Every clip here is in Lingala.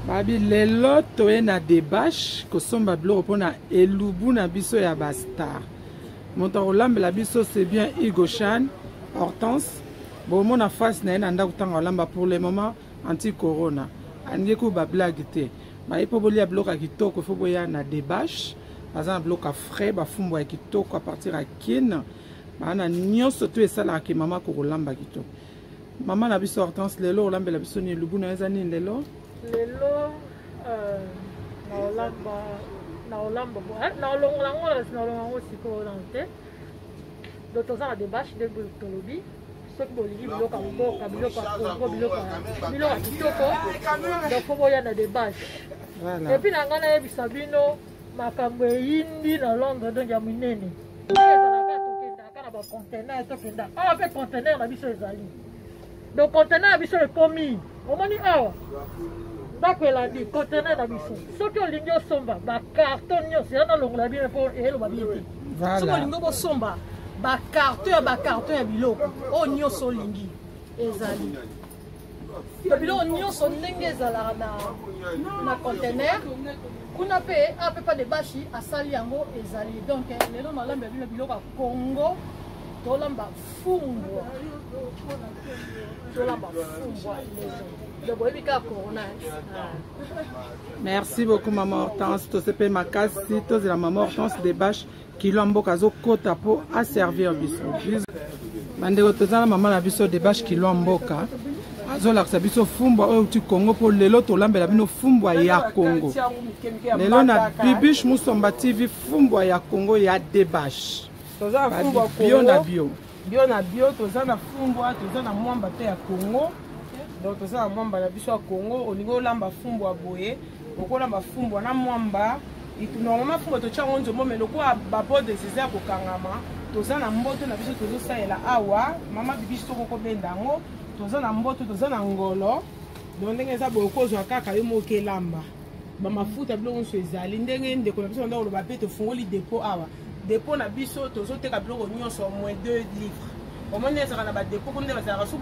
Babi lelo toye na débache kosomba biloko pona elubu na biso ya bastar. Monta olambela biso c'est bien Hugo Chan, Hortense. Bon mon face na ena ndako tanga olamba pour le moment anti-corona. Andi ko ba blague te. Ba ipo bolia biloko kitoko fo boya na débache. Bazana biloko frais ba fumbo ya kitoko à partir à kin. Bana nyonso to esala ke mama ko olamba kitoko. Mama na biso Hortense lelo olambela biso ni elubu na ezani lelo. Lelo na olamba na olongo siko lante doto za débache de tolobi soki bolingi biloko mboka biloko kitoko donc faut boya na débache et puis na ngana yebisa bino makambo eyindi na Londres donc ya minene ezalaka tokendaka na bacontener tokenda awa mpe contener na biso ezali donc contener na biso ekomi omoni awa ndako elandi contener na biso soki olingi osomba bacarton nyonso eza nalongola bino mpo eloba bino te soki olingi bosomba bacarton ya biloko oyo nyonso olingi ezali biloko nyonso ndenge ezalaka na contener kuna mpe ape pa débache asali yango ezali donc lelo nalamba bino biloko ya Congo tolamba fumbwa Merci beaucoup maman Hortense. To sepe makasi to la maman Hortense débache qui lomboka zo kota po a servir biso. Bandeko tozana maman na biso débache qui lomboka. Azo la biso fumbwa oyo tu Congo po lelo to lambela bino fumbwa ya Congo. Lelo na Bibiche Musomba TV fumbwa ya Congo ya débache. Tozana fumbwa bio na bio. Bio na bio tozana fumbwa tozana mwamba te ya Congo. Donc toza na mwamba na biso ya Congo olingo olamba fumbwa boye okolamba fumbwa na mwamba normalement fumbwa totia ngo nzombo mais lokola babo de César kokangama toza na mboto na biso tozosalela awa mama Bibiche toko benda ngo toza na mboto toza na ngolo donc ndenge eza boye okozwa kaka yo moko elamba bamafuta biloko nyonso ezali ndenge ndeko na biso ndako oloba mpe tofungoli dépôt awa dépôt na biso tozoteka biloko nyonso moins 2 livres. Au moins, il y a des dépôts comme des cartons,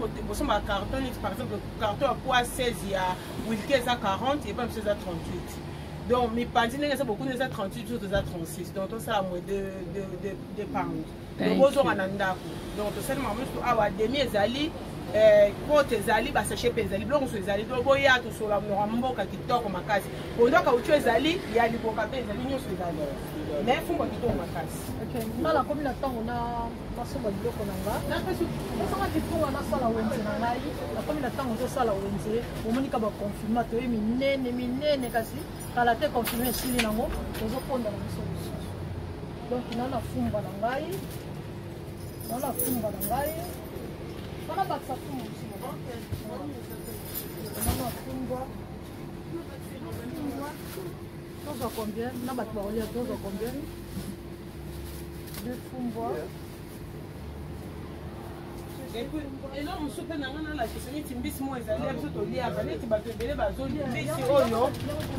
par exemple, carton à poids 16, il y a Wilkes à 40 et même 16 à 38. Donc, mes pantines, il y a beaucoup de 38 jours, 36. Donc, tout ça a moins de pounds. Donc, on a un donc, tout ça, demi ezali, côte ezali, sachet ezali, blanc ezali, donc, il y a tout sur la mboka qui toque ma case. Pour donc, quand tu ezali, il y a des bocapés ezali, nous ezali. Mais il faut que tu tournes ma case. Ok, là, comme il attend, on a passé au biloko nanga. Nasanga kitunga na sala wenze na ngai. La comme il attend, on sala wenze. Omonika ba confirmer to minene kasi kala te confirmer sili nango. Tozo ponda na biso. Donc nana fumba na ngai. Nana fumba na ngai. Nana baksa fumba aussi. Nana fumba. Tozo combien? Na bat ba olia tozo combien? Deux fumbwa. Et là, on se fait la question de Timbis, moi, ils allaient tout au lit, avaler, tu vas te donner, bah, zone, bis, oyo.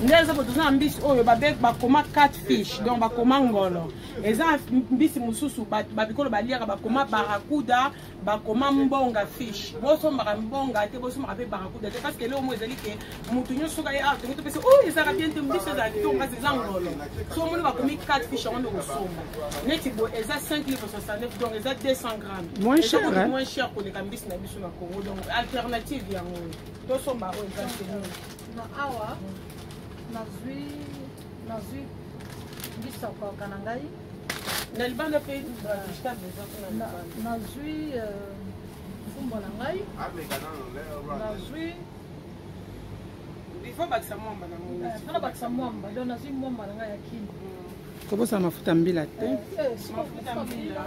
Nous avons besoin d'un bis, oyo, bah, comment 4 fiches, donc, bah, comment ngolo. Et ça, bis, moussousou, bah, bicolo, bah, lire, bah, comment barakuda, bah, comment mbonga fiche. Bosso, mbonga, te bosso, m'appelle barakuda. Parce que là, au moins, ils allaient que, moutounio, souga, et ah, tu peux penser, oh, ils allaient bien te mbis, ils allaient tout, bah, c'est ngolo. So, on va commettre 4 fiches, on va sommer. Net, ils ont 5 livres 69, donc, ils ont 200 grammes. Moins cher, hein? Moins cher pour les cambis na biso na Congo donc alternative yango to somba o exactement na awa nazwi bisa kwa kanangai na libanda pe nazwi fumbo na ngai nazwi before bakisa mwamba na mungu fana bakisa mwamba donc nazwi mwamba na ngai ya kini kobosa mafuta mbila te mafuta mbila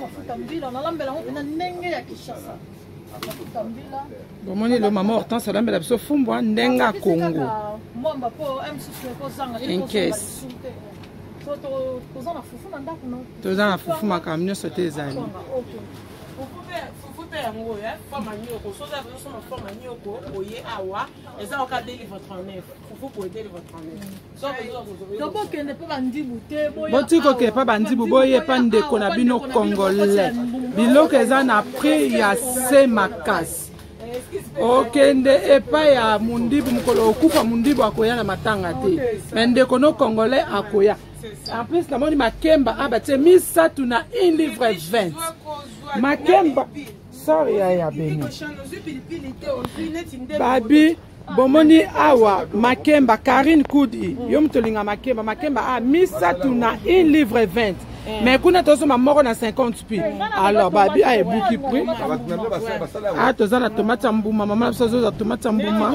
mafuta mbila nalambela ngo pena ndenge ya Kinshasa mafuta mbila bomoni le maman Hortense alambela biso fumbwa ndenge ya Congo mwamba po msusu ko zanga enkesi so toza na fufu na ndako no toza na fufu makambo nyonso te ezali fufu pe yango ya forme nyoko so za biso na forme nyoko oye awa eza oka de livre 39 fufu pour aider livre 39 donc okende pe bandibu te boya botiko ke pa bandibu boye pa ndeko na bino congolais biloko eza na prix ya se makasi okende epai ya mundibu mokolo okufa mundibu akoya na matanga te me ndeko no congolais akoya en plus namoni makemba abatie 300 na 1 livre 20 makemba sorry ya beni babi bomoni awa makemba Karine Kudi yo mutolinga makemba a 300 na 1 livre 20 mais kuna tosoma moko na 50 pi alors babi a ebuki prix a tozana tomate ya mbuma mama na biso zoza tomate ya mbuma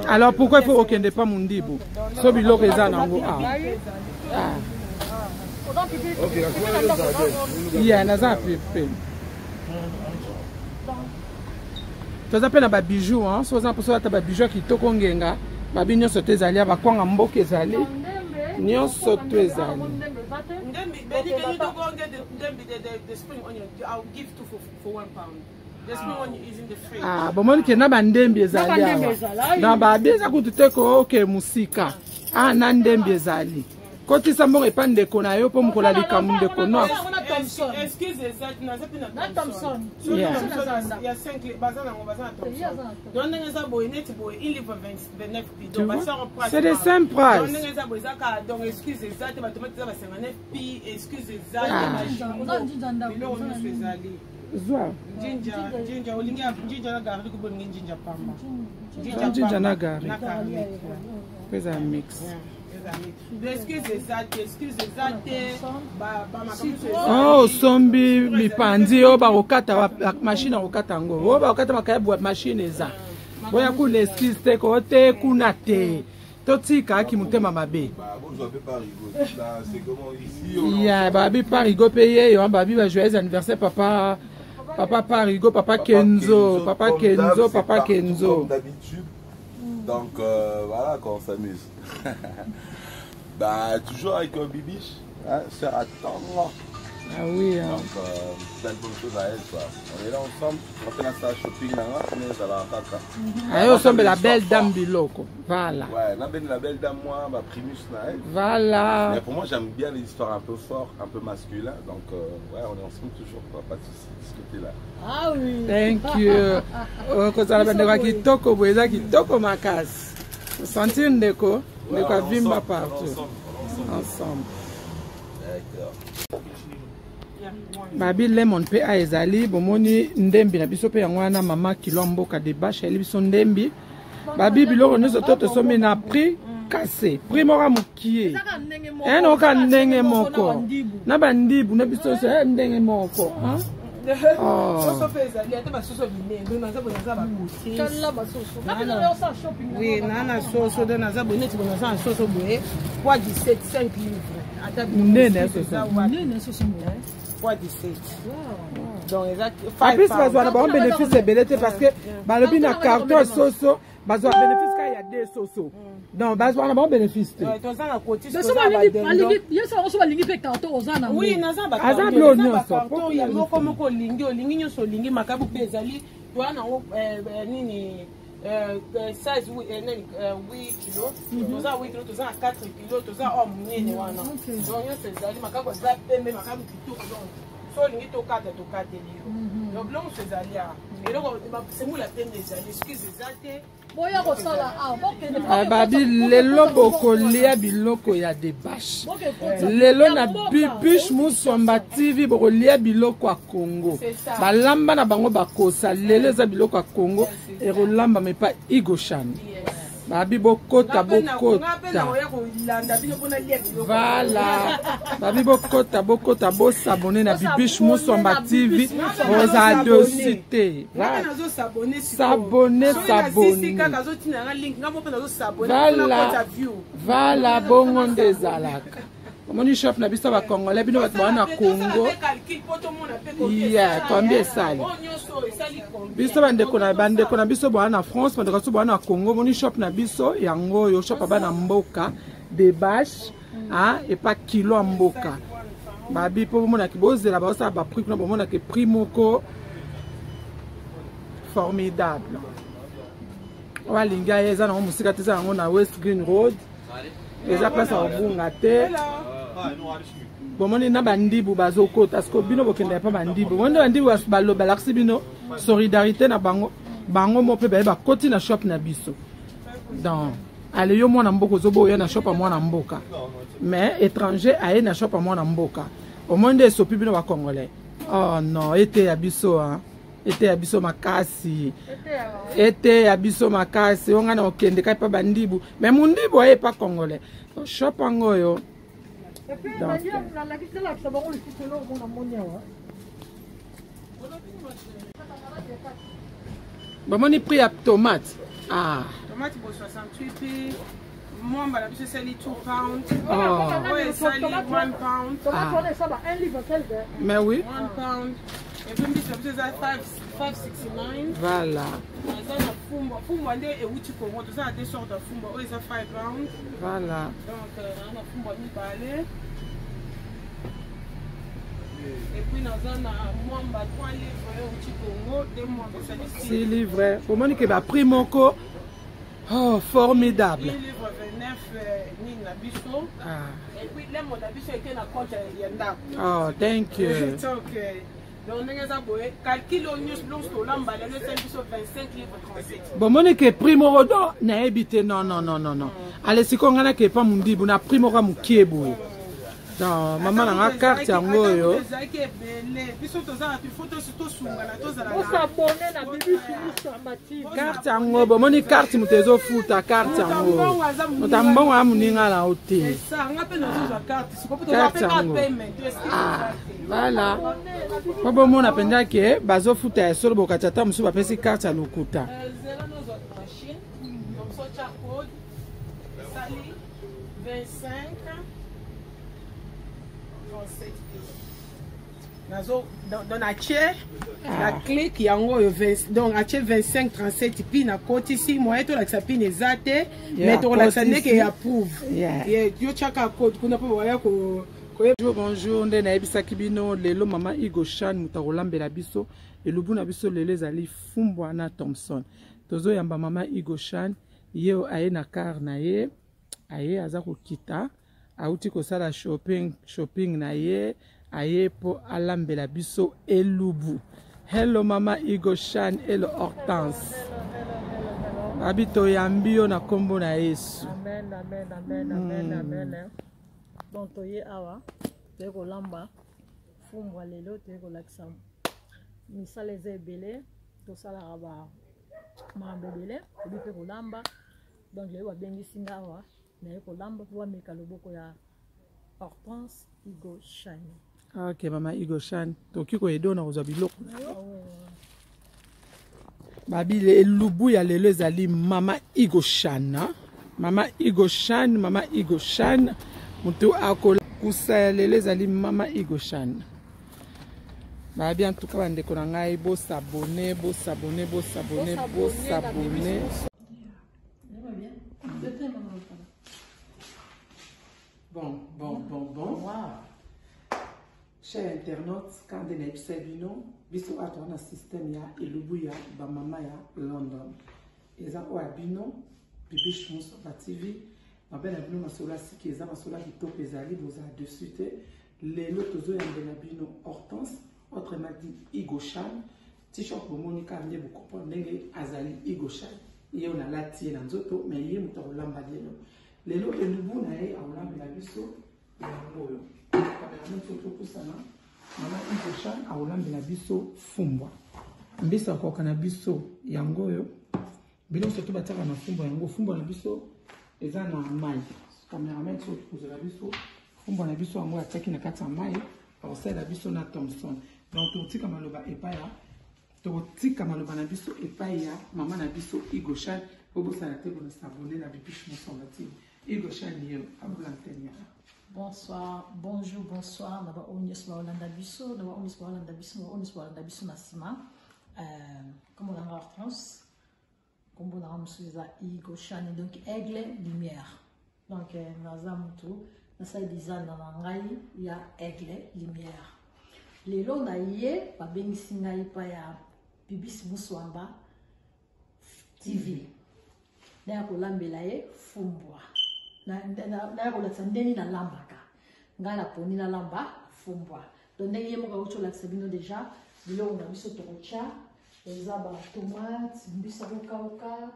alors pourquoi il faut okende pas mundibu so biloko eza nango ya naza pepe toza pe na ba bijoux hein so za poso ata ba bijoux kitoko ngenga babi nyonso te ezali ya bakwanga mboka ezali nyonso to ezali bomoni ke na bandembi ezali awa na babi eza kutu te kooke musika na ndembi ezali kotisa mbongo epa ndeko na yo mpo mokola likambo ndeko no c'est des simples prices. Jinja na gari pesa mix. Oh, sombi mipandi o bakokata machine akokata ngo o bakokata makaya machine eza boya ku l'esquisse te ko te kuna te totika ki mutema mabe ya babi parigo paye yo babi ba joyeux anniversaire papa parigo papa Kenzo d'habitude. Donc voilà quand on s'amuse. Bah toujours avec un bibiche, hein, c'est attendre. Ah oui. Hein. Donc plein de bonnes choses à elle quoi. On est là ensemble, on fait la salle shopping là, mais ça va pas. Ah on sommes la belle dame Biloko. Voilà. Ouais, la belle dame moi, ma primus là. Voilà. Mais pour moi j'aime bien les histoires un peu fortes, un peu masculines. Donc ouais, on est ensemble toujours quoi, pas de soucis de ce côté là. Ah oui. Thank you. Quand ça va ndeko kitoko boeza kitoko makasi. Sentir ndeko ndeko vimba partout. Ensemble. D'accord. Babi lemon pe a ezali bomoni ndembi na biso pe yango wana mama kilombo ka de bache eli biso ndembi. Babi biloko nyonso toto somi na prix cassé. Prix moko mukie. Eno ka ndenge moko. Na bandibu na biso se ndenge moko, hein? Oui, nana soso de naza bonnet tu naza soso boé poids 17 5 livres. Nene soso poids 17. Donc exact. En plus bazwa na ba bénéfice ebelete parce que balobi na carton soso bazwa bénéfice ka ya deux soso. Donc bazwa na ba bénéfice te. Toza na côté soso balingi pe carton ozana. Oui, naza ba. Aza blo nyonso. Ya moko olingi nyonso olingi makabu pe ezali toana nini 16 8 kilos, toza 8 kilos, toza 4 kilos, toza munene wana. Donc nyonso ezali makabu za pembe makabu kitoko donc so lingi tokata liyo. Donc long ezali a. Et donc c'est moi la pembe ezali excuse ezate. Boya ko sala a babi lelo bokolia biloko ya de bash. Lelo na bibish musomba TV bokolia biloko ya Congo. Balamba na bango bakosa lelo za biloko ya Congo et rolamba mais pas Igoshan. Babi bokota. Voilà. Babi bokota bo s'abonner na bibish musomba TV rosa dosité. S'abonner. Voilà bongo ndezalaka. Omoni shop na biso ba Congolais bino bato bana Congo. Yeah, combien sali. Biso bandeko na biso bana France, bandeko so bana Congo, moni shop na biso yango yo shop bana mboka de bash, et pas kilo mboka. Babi po mona ki bozela ba sa ba prix na mona ke prix moko formidable. Walinga eza na musika te za na West Green Road. Eza place à Bunga te. bomoni na bandibu bazokota parce que bino bokende pa bandibu wonde bandibu balakisi bino solidarité na bango mo pe ba koti na shop na biso donc ale yo mwana mboka zobo yo na shop a mwana mboka mais étranger aye na shop a mwana mboka au monde esopi bino ba congolais oh non ete ya biso hein ete ya biso makasi ete ya biso makasi onga na okende kai pa bandibu mais mundibu aye pa congolais shop ango yo bamoni prix ya tomate ah tomate pour 68 puis moi la biso c'est 2 pounds ouais c'est 1 pound tomate ça va 1 livre mais oui 1 pound et puis biso c'est 569 voilà ça na fumbo ande e uti ko moto ça a des sortes de fumbo oh ça 5 pounds voilà donc on a fumbo ni balé et puis dans un mwamba 3 livres uti Congo 2 mois c'est 6 livres pour moi que ba prix moko oh formidable 1 livre 29 ni na biso et puis les mots na biso était na compte yenda oh thank you it's okay donc nenge za boye calcul on news long to lamba le c'est biso 25 livres 37 bon moni que prix moko do na ebité non allez si ko ngana ke pa mundibu na prix moko mukiebo non maman na carte yango yo carte yango bo moni carte mutezo futa carte yango mutambongo amuninga la hotel carte yango voilà bobo mona penda ke bazo futa ya solo bokata ta musu bapesi carte ya lokuta dans la chair la clé qui yango donc a 25 37 puis na côté ici moi to la sapine ezate mais to la sane que approuve yo chaka code kuna po waya ko bonjour nde na ebisaki bino lelo mama Igoshan mutakolambela biso elubu na biso lelo ezali fumbwa na Thompson tozo yamba mama Igoshan ye aye na car na ye aye aza kokita auti kosala shopping na ye aye po alambela biso elubu. Hello mama Igoshan, hello Hortense. Abito yambio na kombo na Yesu. Amen, amen, amen, amen, amen. Donc toye awa, toye kolamba fumbwa lelo toye kolakisa misala eza ebele tosalaka ba mabebele tobi pe kolamba donc lelo babengisi nga awa naye kolamba po bameka loboko ya Hortense Igoshan. Ok mama Igoshan, toki ko edo na kozwa biloko na yo. Babile elubu ya lelo ezali mama Igoshan. Mama Igoshan, mama Igoshan. Mutu akola kusa lelo ezali mama Igoshan. Babi en tout cas bandeko na ngai bo s'abonner, bo s'abonner, bo s'abonner, bo s'abonner. Bon. Wow. Chers internautes, quand vous avez vu biso atona système ya elubu ya ba mama ya London. Eza o abino bibi chmus ba TV. Ma belle abino masola siki eza masola kitoko ezali boza dessus te. Lelo tozo ya mbela bino Hortense, autrement dit Igoshan. T-shirt pour Monica ne vous comprenez azali Igoshan. Ye na lati na nzoto mais ye mutakolamba lelo. Lelo elubu na ye awulambela biso ya moyo. Mama Igoshan awulambela biso fumbwa mbisa koka na biso yango yo bilo soto bataka na fumbwa yango fumbwa na biso eza na mai cameraman so kuzela biso fumbwa na biso yango ataki na kati ya mai osala biso na Thompson donc totika maloba epaya totika maloba na biso epaya mama na biso Igoshan obosala te bona s'abonner na bipiche mosongati Igoshan yo abulantenia. Bonsoir, bonjour, bonsoir. D'abord, on est sur Hollanda Bisso, d'abord on est sur Hollanda Bisso, on est sur Hollanda Bisso Nassima. Comme on a en France, comme on a en Igoshan, donc aigle lumière. Donc, Nazamutu, Nasa Dizan dans l'angai, il y a aigle lumière. Les lots naïe, pas bien singaï pa ya Bibis Mouswamba TV. N'a pas l'ambelaye, fumbwa. Na kola tsandeni na lambaka nga na poni na lamba fumbwa donc ndenge ye moka ucho lakisa bino déjà biloko na biso tokotia eza ba tomate mbisa kokauka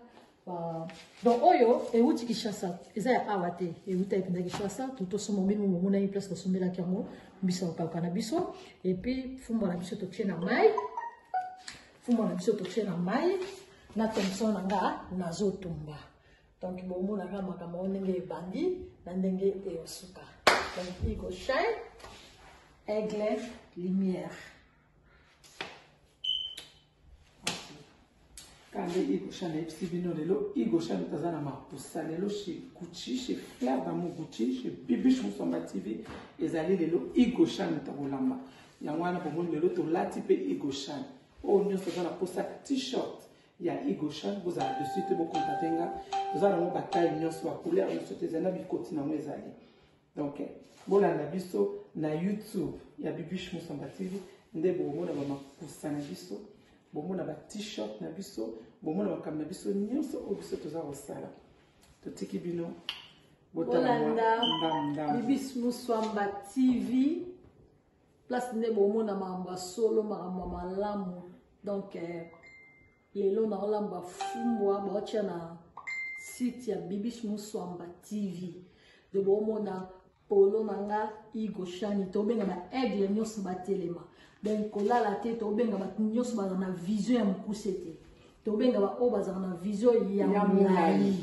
donc oyo euti Kinshasa eza ya awa te euti epinda Kinshasa totosomba mbino momona ye place tosombelaki yango mbisa kokauka na biso et puis fumbwa na biso totie na mai na tomson na nga nazotumba donc bomona nga makambo ndenge ebandi na ndenge eosuka donc Igo Shine aigle lumière quand Igo Shine epsibino lelo Igo Shine tazana mapusa lelo chez Gucci chez Fleur d'amour Gucci chez Bibiche Musomba TV ezali lelo Igo Shine takolamba yango wana bomoni lelo tolati pe Igo Shine o nyonso tazana posa t-shirt ya Igo Shine vous avez dessus te beaucoup tatenga vous avez mon bataille nyonso wa couleur nyonso tezana bikoti na mwezali donc bola na biso na YouTube ya Bibiche Musomba TV nde bomona ba mapusa na biso bomona ba t-shirt na biso bomona ba kam na biso nyonso o biso toza osala totiki bino bolanda Bibiche Musomba TV place nde bomona mamba solo mamba malamu donc lelo na olamba fumbwa baotia na site ya Bibiche Musomba TV de bomona polo nanga Igo Shine tobenga ba aigle nyonso batelema donc kolala te tobenga ba nyonso ba na vision ya mukuse te tobenga ba obaza na vision ya mulai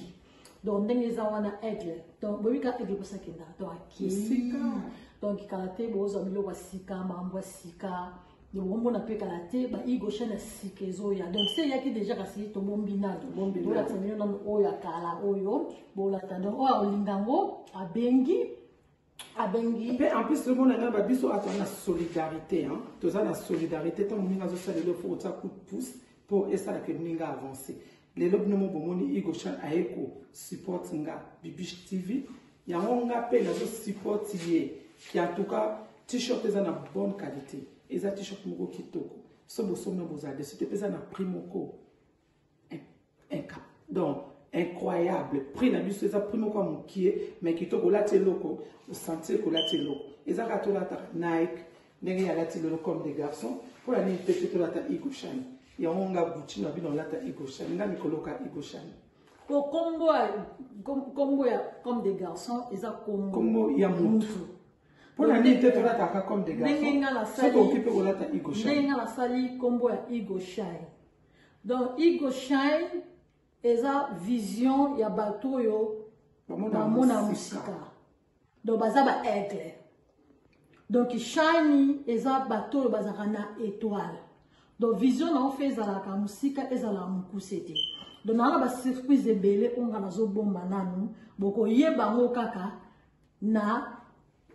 donc ndenge za wana aigle donc bobika aigle posakenda to akisika donc kalate boza biloko sika mambo sika bomona pe kalate ba Igo Shine sika ezoya donc c'est yaki déjà kasi to bombina bola tsamino na oya kala oyo bola ta donc oya olingango abengi mais en plus le monde a ba biso atona solidarité hein toza na solidarité tant moninga zo sala le faut ça coup de pouce pour essayer que moninga avancer les lob no mo bomoni Igo Shine aeko support nga Bibiche TV yango nga pe na zo support ye qui en tout cas t-shirt eza na bonne qualité eza t-shirt moko kitoko so bosomna bozade c'était pesa na prix moko donc incroyable prix na biso eza prix moko mokie mais kitoko lati loko au sentir que lati loko eza ka to lata Nike ndenge ya lati loko comme des garçons pour la ni peut to lata Igo Shine ya onga Gucci na bino lata Igo Shine nga mikoloka Igo Shine pour combo ya comme des garçons eza combo ya mutu pour la ni peut to lata comme des garçons c'est pour occuper ko lata Igo Shine ndenge la sali combo ya Igo Shine donc Igo Shine eza vision ya bato yo bamona musika donc baza ba aigle donc Shine eza bato yo bazaka na étoile donc vision na ofe ezalaka musika ezala mukuse te donc na ba surprise ebele onga nazobomba nanu boko yeba ngo kaka na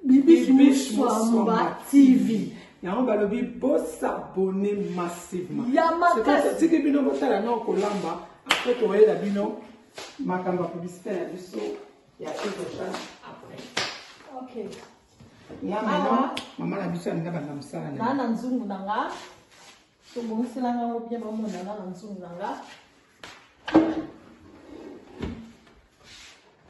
Bibiche Musomba TV yango balobi bosabone massivement ya makasi tiki bino botala na kolamba après toyela bino makambo publicité ya biso ya Igo Shine après ok ya mama na biso nga banga msala na nzungu nanga to bongisela nga bien bamona na nzungu nanga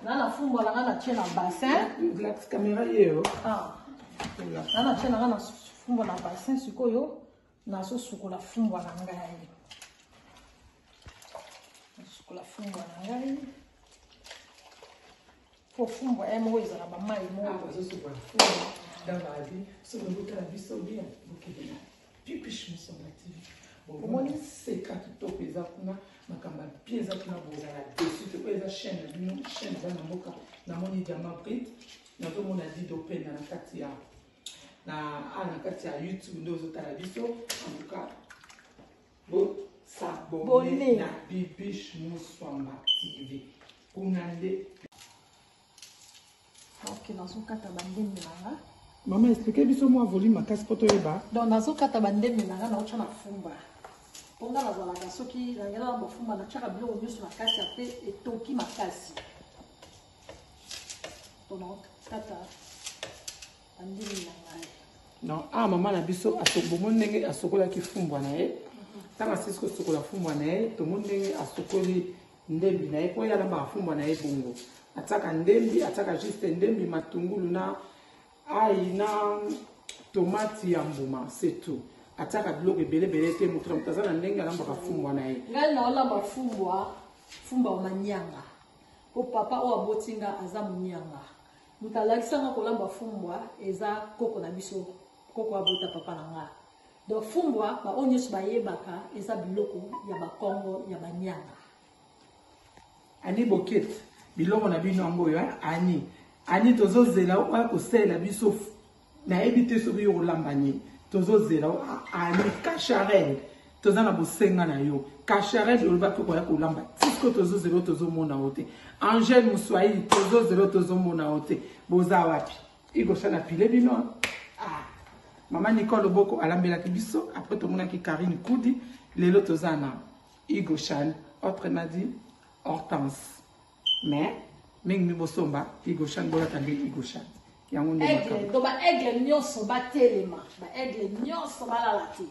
na fumbo la na tient na bassin la caméra yero na tient na fumbo na bassin sikoyo na so sukola fumbo na ngai sukola fumbo na ngai pour fumbo mo ezala ba mai mo zo sukola dans la vie so boka la biso bien bokebena Bibiche Musomba TV omoni seka kitoko eza kuna makamba pieza kuna bozala dessus te ko eza chaîne na bino chaîne za na mboka namoni Diamant Brit nazomona Dido Pena na kati ya na kati ya YouTube ndo ozotala biso en tout cas bo s'abonner na Bibiche Musomba TV kuna nde ok nazokata bandembe nanga maman expliquez biso moi volume makasi poto yeba donc nazokata bandembe nanga na ocha na fumba ponga na zalaka soki nangela na fumba na chaka biloko nyonso na kati ape etoki makasi donc kata bandembe nanga non maman na biso asobomo ndenge asokolaki fumbwa na ye tanga sisi kosokola fumbwa na ye tomoni ndenge asokoli ndembi na ye po yala ba fumbwa na ye bongo ataka ndembi ataka juste ndembi matungulu na aïe na tomate ya mbuma c'est tout ataka biloko ebele te moto mutaza na ndenge alambaka fumbwa na ye ngai naolamba fumba wa manyanga po papa oyo abotinga aza monyanga moto alakisanga kolamba fumbwa eza koko na biso koko abota papa na nga donc fumbwa baoyo nyonso bayebaka eza biloko ya bakongo ya banyanga ani bokete biloko na bino yango oyo ani tozozela oyo kosalela biso nayebi te soki yo kolamba nini tozozela ani kacharel toza na bosenga na yo kacharel olobaki koya kolamba tisko tozozela tozomona o te angele moswahili tozozela tozomona o te boza wapi igosha na pile bino mama Nicole Boko alambelaki biso après tomonaki Karine Koudi lelo toza na Igoshan autrement dit Hortense mais mingi bosomba Igoshan bola tangi Igoshan yango ndi aigle to ba aigle nyonso ba telema ba aigle nyonso balala te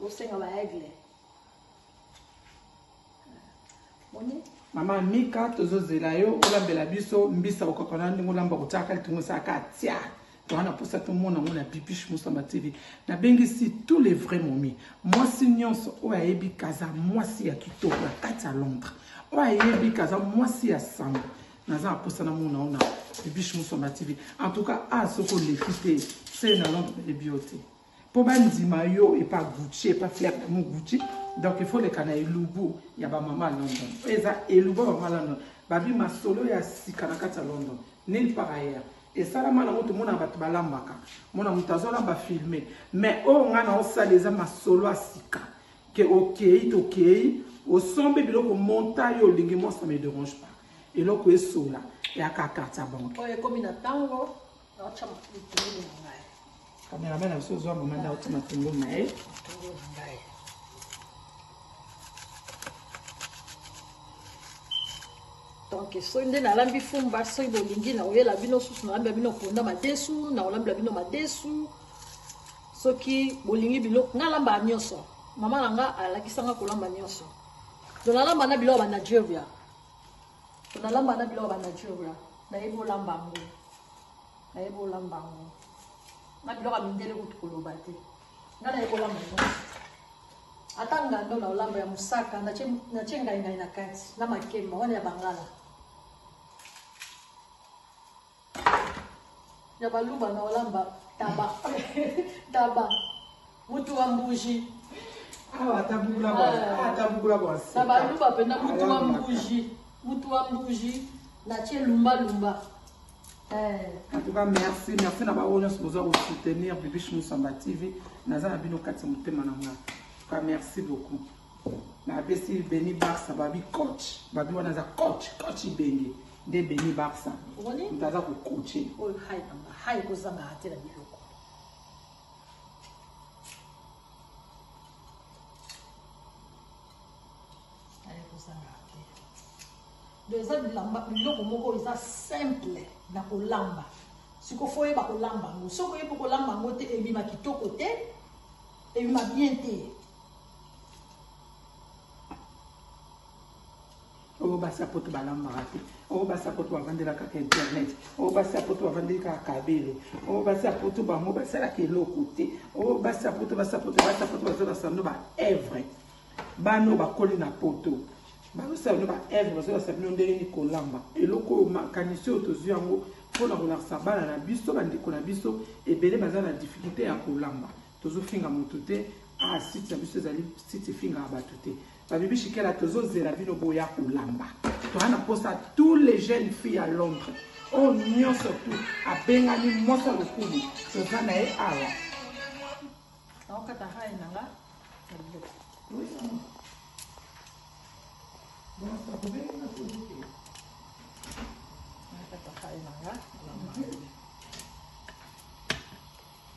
osenga ba aigle moni mama Mika tozozela yo olambela biso mbisa okokona ndingo lamba kutaka litungo saka tia toana posa to mona mona pipiche musamba TV na bengisi tous les vrais momi moi signonso o ayebi kaza moi si ya kitoko na kati ya Londres o ayebi kaza moi si ya samba naza posa na mona ona pipiche musamba TV en tout cas soko les fité c'est na Londres de bioté pour bandima yo et pas Gucci et pas Flair mon Gucci donc il faut les canaux Elubu ya ba mama London eza Elubu ba mama London babi masolo ya sikanakata London nulle part ailleurs et ça la mana moto mona batu balambaka mona mutazola ba filmer mais o ngana o saleza masolo asika que OK au sombe biloko monta yo lingi moi ça me dérange pas et loko esola ya kakata banque oye komi na tango na chama kituni ngai cameraman a sozo moment da utima tungo nae donc so nde nalambi fumba so bolingi na oyela bino susu na lambi bino ponda madesu na olambila bino madesu soki bolingi biloko nga lamba nyonso mama nanga alakisanga kolamba nyonso donc nalamba na biloko ba Nigeria donc nalamba na biloko ba Nigeria na yebo lambango na biloko mindele kutu koloba te nga na yebo lambango atanga ndo na olamba ya musaka na chenga ngai na kati na makemba wana ya bangala ya baluba na olamba taba mutu wa mbuji atabugula kwa na baluba pena mutu wa mbuji na che lumba en tout cas merci na ba oyo sozo ko soutenir Bibiche Musamba TV nazana bino kati mutema na nga merci beaucoup na besi Beni Barça babi coach babi wana za coach Bengi de Beni Barça ndaza ko coacher oh hai ko zanga hatela biloko hai ko zanga hatela de lamba biloko moko eza simple na kolamba siko foye ba kolamba ngo soko yepo kolamba ngo te ebima kitoko te ebima bien te o basa poto balamba rate o basa poto bavandela kaka internet o basa poto bavandela kaka kabele o basa poto bango basala keloko te o basa poto bazola sando ba evre bano bakoli na poto bazosa no ba evre bazola sabino ndenge ni kolamba eloko makanisi otozu yango pona kolakisa bana na biso bandeko na biso ebele baza na difficulté ya kolamba tozofinga moto te site na biso ezali site finga bato te babibi shikela tozozela bino boya kolamba toana posa tous les jeunes filles à Londres oh nyo surtout abengani mosa lokumu toza na ye awa okata hai nanga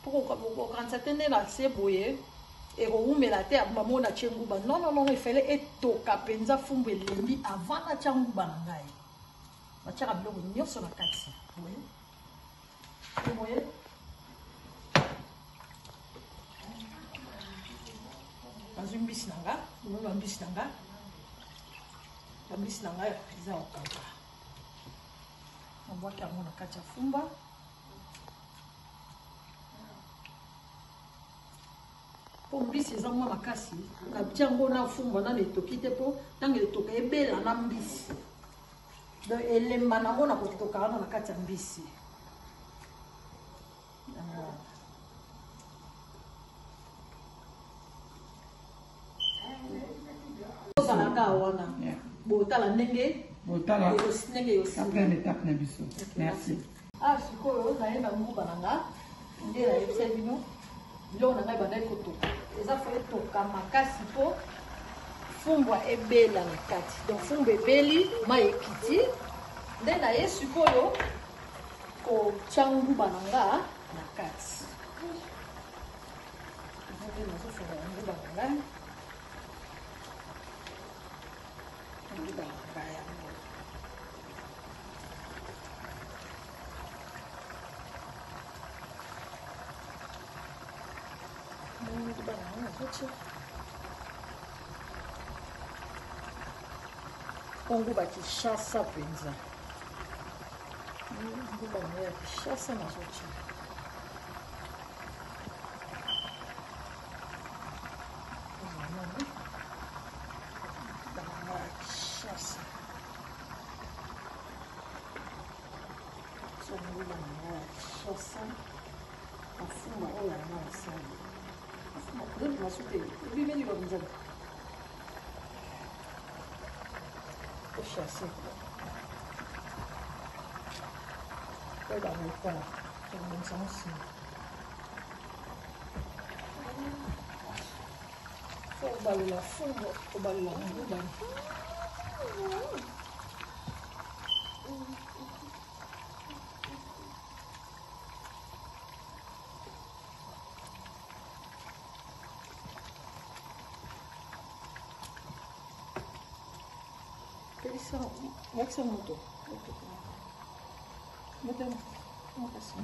pour quand c'était là c'est boye et on met la terre maman na chenguba non il fallait etoka penza fumbu elembi avant na changuba ngai na chaka biloko nyonso na kati boye azumbisi nanga no ambisi nanga eza okamba On voit qu'il y a mon katia fumba. Pour mbisi eza mwa makasi na tiango na fumba na letoki te po tangi letoka ebela na mbisi donc elemba nango na kotoka wana na kati ya mbisi ozalaka wana botala ndenge après l'étape na biso. Merci. Sikoyo nayenda nguba nanga nde nayebisa bino biloko na ngai bandaki kotoka eza fo etoka makasi po fumbwa ebela na kati donc fumbwa ebeli mai ekiti nde naye sikoyo kotia nguba na nga na kati nazofunga nguba na ngai nguba na ngai yango nguba Kinshasa penza nguba ya Kinshasa nazotia Kinshasa so nguba ya Kinshasa afuma oya na asali donc ma soupe bimeli ba mzaba o chasser quoi dans le coin c'est un bon sens faut baler la fumba faut baler la nguba Maxi moto. Mettez-moi. On passe.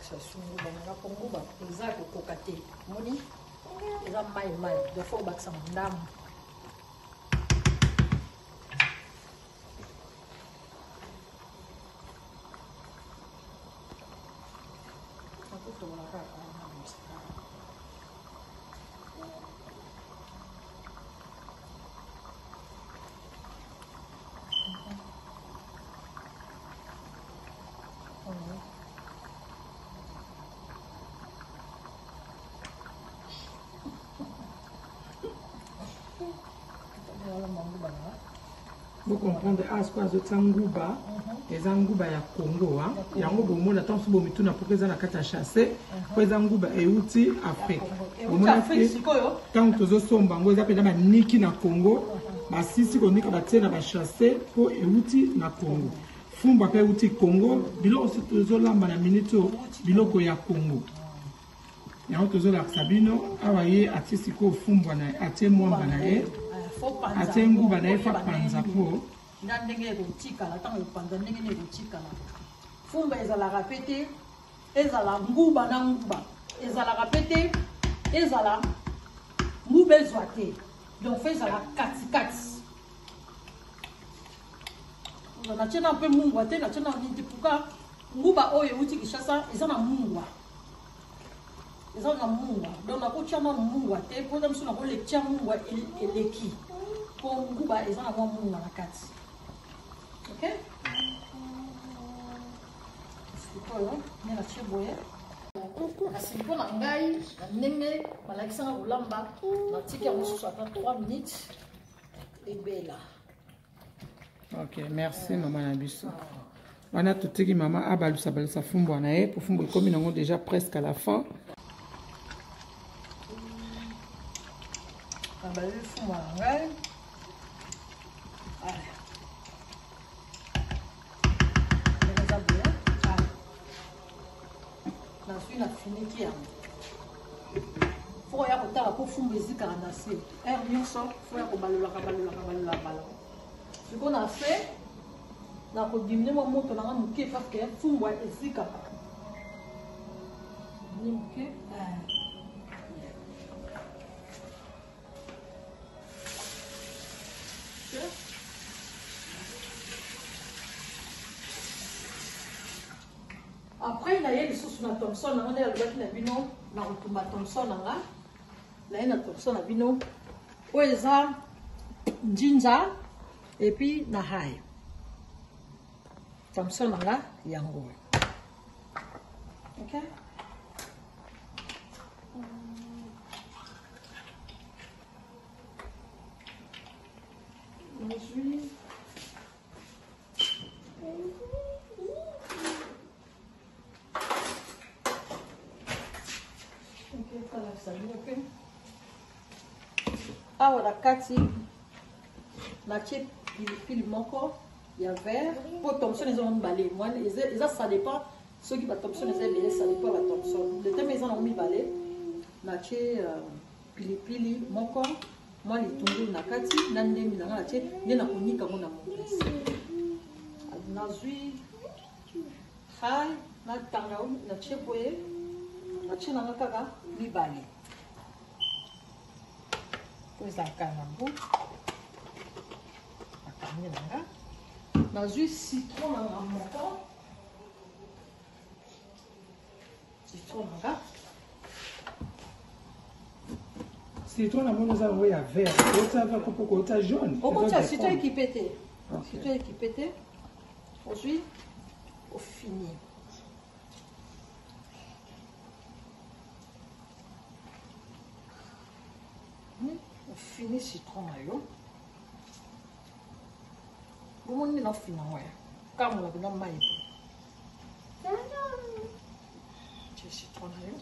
Sungu bana pongo ba eza kokoka te moni eza mai do fo bakisa ndamu Vous comprenez ce que c'est nguba et nguba ya Congo hein yango bomona tant so bomitu na poke za na kata chasser ko za nguba e uti Afrique bomona tant tozo somba ngo za peda niki na Congo ba sisi ko nika ba tena ba chasser po e uti na Congo fumba pe uti Congo biloko tozo lamba na minute biloko ya Congo yango tozo la sabino awaye atisi ko fumbwa na atie mwamba na ye atie nguba na ye fa panza po na ndenge kotikala tango panza ndenge kotikala fumba ezala rapete ezala nguba na nguba ezala rapete ezala nguba ezwate donc fait ezala kati na tena pe mungwa te na tena niti puka nguba oyo uti Kinshasa ezana mungwa donc na kotia na mungwa te po da msuna ko le tia mungwa eleki po nguba ezana mwa mungwa na kati. OK? Sikoyo na cheboye kasi mpo na ngai na ndenge balakisanga kolamba na tiki ya mosusu ata 3 minutes ebela. OK, merci maman na biso. Wana tutiki mama abalusa fumbwa na ye po fumbwa ekomi nango déjà presque à la fin. suis na fini qui a faut ya kotala ko fumba ezikaka na se air nyonso faut ya kobalolaka balolaka siko na fait na kodimine mwa moto nanga moke parce que fumbwa ezikaka ni moke après na ye lisusu na Thomson nanga nde alobaki na bino na kotumba Thomson nanga na ye na Thomson na bino oyo eza njinja et puis na hai Thomson nanga yango ok awa na kati natie pilipili moko ya vert po Thomson eza mibale eza ça dépend soki ba Thomson eza ebele ça dépend ba Thomson le teme eza na mibale natie pilipili moko mwa litungulu na kati na ndembi nanga natie nde na konika ngo na mokasi nazwi hai na tangawizi natie boye natie nanga kaka mibale po ezalaka yango akangi nanga nazwi citron nanga moko citron nanga citron na moni eza yango ya vert otava kopoko ota jaune okotia citron équipé te citron équipé te ozwi ofini ofini citron na yo bomoni na ofini yango ya kamola mpena mai tie citron na yo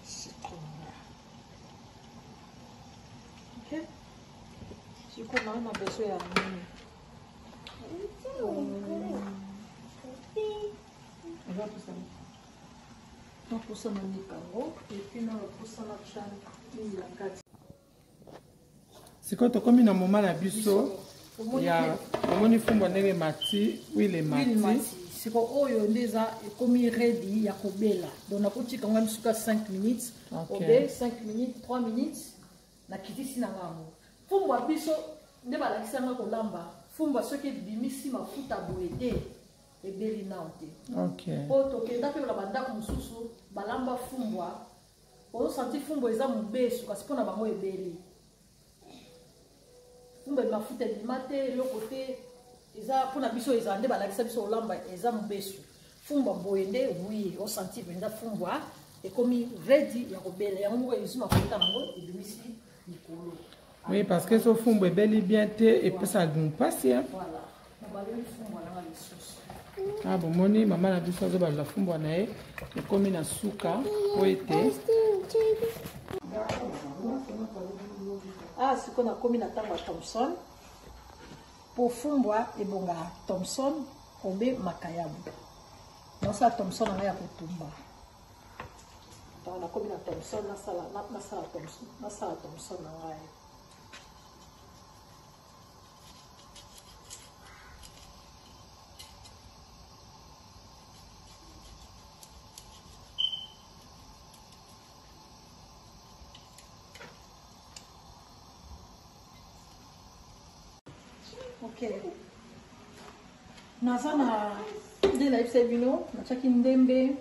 citron na ok sikoyo nayo na beso ya nini napusa na mikango epuis na napusa na chani ya kati sikoyo tokomi na moma na biso ya omoni fumbwa ndenge mati wile mati siko oyo nde eza ekomi redi ya kobela donc nakotika ngo misuka 5 minutes obe 5 minutes 3 minutes nakitisi na ngango fumbwa biso nde balakisanga kolamba fumbwa soki ebimisi mafuta boye te ebeli nao te po tokenda mpe na bandako mosusu balamba fumbwa ozosanti fumbwa eza mobesu kasi mpona bango ebeli fumbwa mafuta ebima te eloko te eza mpona biso eza nde balakisa biso olamba eza mobesu fumbwa boye nde wi osanti mpenza fumbwa ekomi redi ya kobela yango moko ezwi mafuta nango ebimisi likolo oui parce que so fumbwa ebeli bien te epesa mpasi voilà nabaleli fumbwa nanga lisusu ah bomoni mama na biso azobalela fumbwa na ye ekomi na suka po ete siko nakomi na ntango ya Thomson po fumbwa ebongaka Thomson obe makayabu nasala Thomson nanga ya kotumba ntango nakomi na Thomson nasala Thomson na ngai ok naza na nde nayebisa bino natiaki ndembe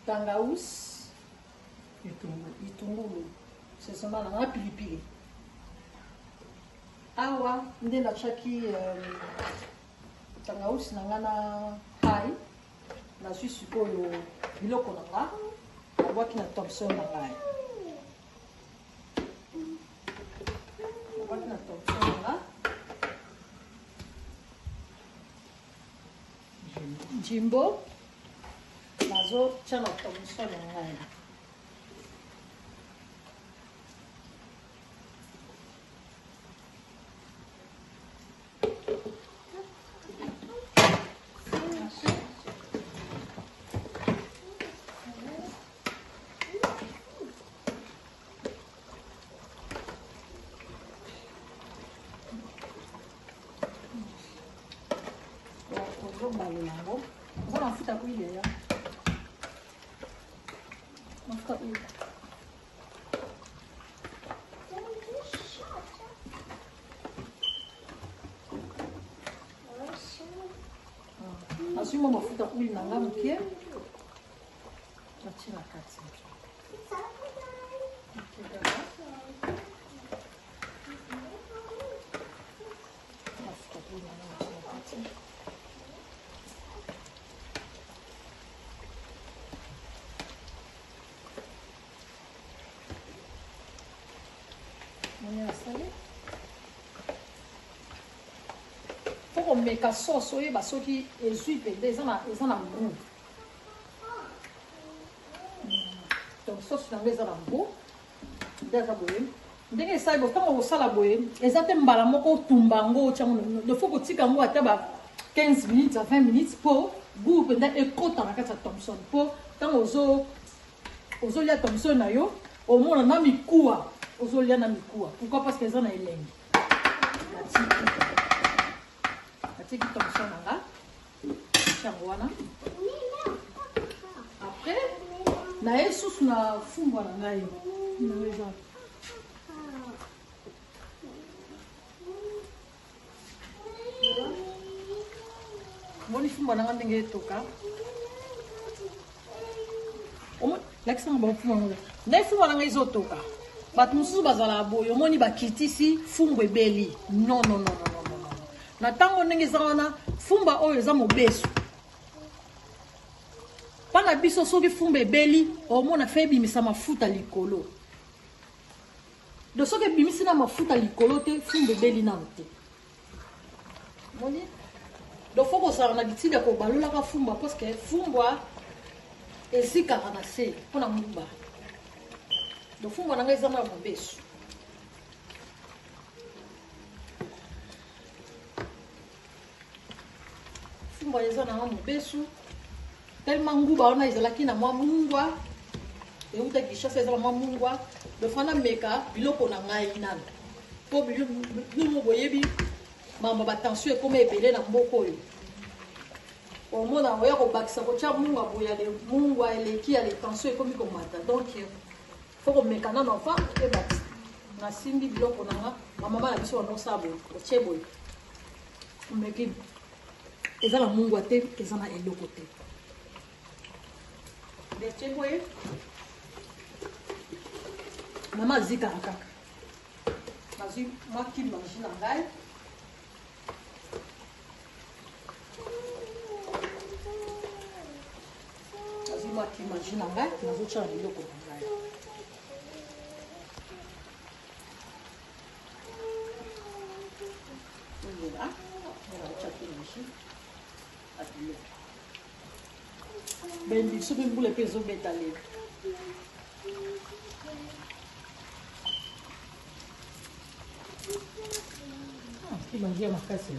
tangausi itungulu sesoma nanga pilipili awa nde natiaki tangausi nanga na hai nazwi sikoyo biloko nanga nabwaki na Thomson na ngai nabwaki na Thomson nanga jimbo nazo tia na Thomson na ngai Balango. On va en foutre à couille d'ailleurs. On va foutre ensuite, on va foutre à couille dans la bouquet. On va tirer la carte. Pour mettre la sauce, ceux qui sont ils ont un goût. Donc, sauce dans les goût. Ndenge ça bo tango sala boye ezate mbala moko tumbango chango le faut que tika ngo ataba 15 minutes à 20 minutes pour goût penda ekota na kata Thompson pour tango ozo lia Thompson na yo au moins na mikuwa ozo lia na mikuwa pourquoi parce que ça na elengi atiki Thompson nga chango wana après na yesus na fumba na ngai na weza Moni fumba na ndenge toka. Omo lakisanga ba fumba ngo. Na fumba na izo toka. Bat mususu bazala boyo moni bakitisi fumba ebeli. Non. Na tango ndenge zawana fumba oyo za mobesu. Pana biso soki fumba ebeli omona febi misa mafuta likolo. Do soki bimisi na mafuta likolo te fumba ebeli na te. Moni donc faut que ça on a dit que balola ka fumba parce que fumba ezika kana se pona mumba donc fumba na ngeza na mobesu fumba eza na mobesu tellement nguba ona ezalaki na mwa mungwa et uta kishasa ezala mwa mungwa de fana meka biloko na ngai nana po biloko numo boyebi mamba batension ekoma ebele na mboko oyo omona oya kobakisa kotya mungu aboya le mungu eleki ya le tension ekomi komata donc faut komeka nano afa ebati nasimbi biloko nanga bamama na biso banosala boye otye boye omeki eza na mungu te eza na eloko te detye boye mama azikaka kaka nazwi mwaki mangi na ngai qui imagine en bas, nous autres les locaux. Voilà, on va chatter ici. Ben, il se peut que les pesos métalliques. Qui m'a dit à ma face.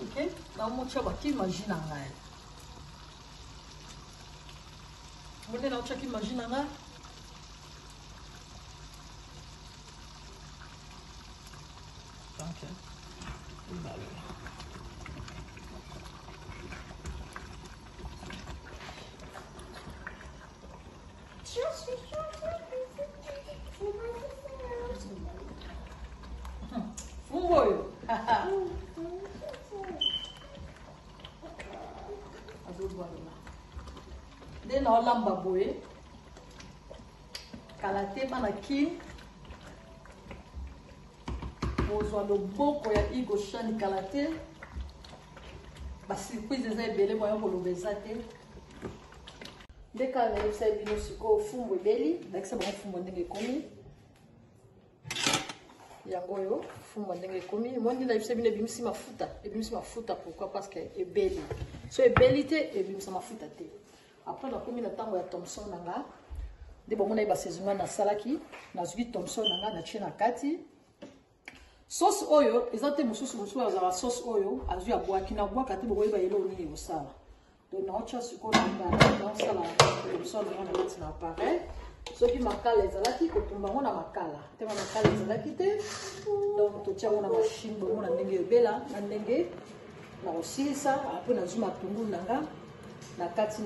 Ok, vamos echar aqui, imagina lá. Vou dar aqui, imagina lá. Ok. Na olamba boye kala te bana ki ozwa loboko ya Igo Shani kala te ba surprise eza ebele moya koloba eza te Dès qu'on a fait bino siko fumbo ebeli, avec ça bon fumbo ndenge komi. Yangoyo fumbo ndenge komi. Moi ndi na fait bino bimisi mafuta pourquoi parce que ebeli. So ebeli te ebimisa mafuta te. Après on a commis le temps où il y a Thompson nanga. De bon on a eu saisonnement na salaki, na zubi Thompson nanga na chena kati. Sauce oyo, ezate mususu azala sauce oyo, azu ya boaki na boaka te bokoyeba yelo nini osala. Donc na ocha siko na sala Thompson nanga na kati na appareil. Soki makala ezalaki kotumba ngo na makala. Te makala ezalaki te. Donc to tia ngo na machine bongo na ndenge ebela, na ndenge na osilisa, après na zuma tungu nanga. Na kati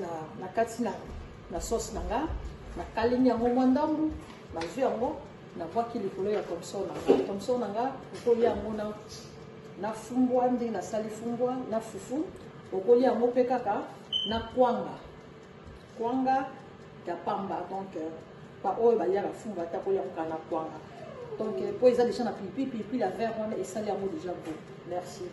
na sauce nanga na kalini yango mwandambu na zwi yango na bwaki likolo ya Thompson nanga okoli yango na fumbwa ndi na sali fumbwa na fufu okoli yango pe kaka na kwanga ya pamba donc pa oyo baliaka fumbwa ata koli yango kana kwanga donc po eza déjà na pipi la vert wana esali yango déjà bon merci.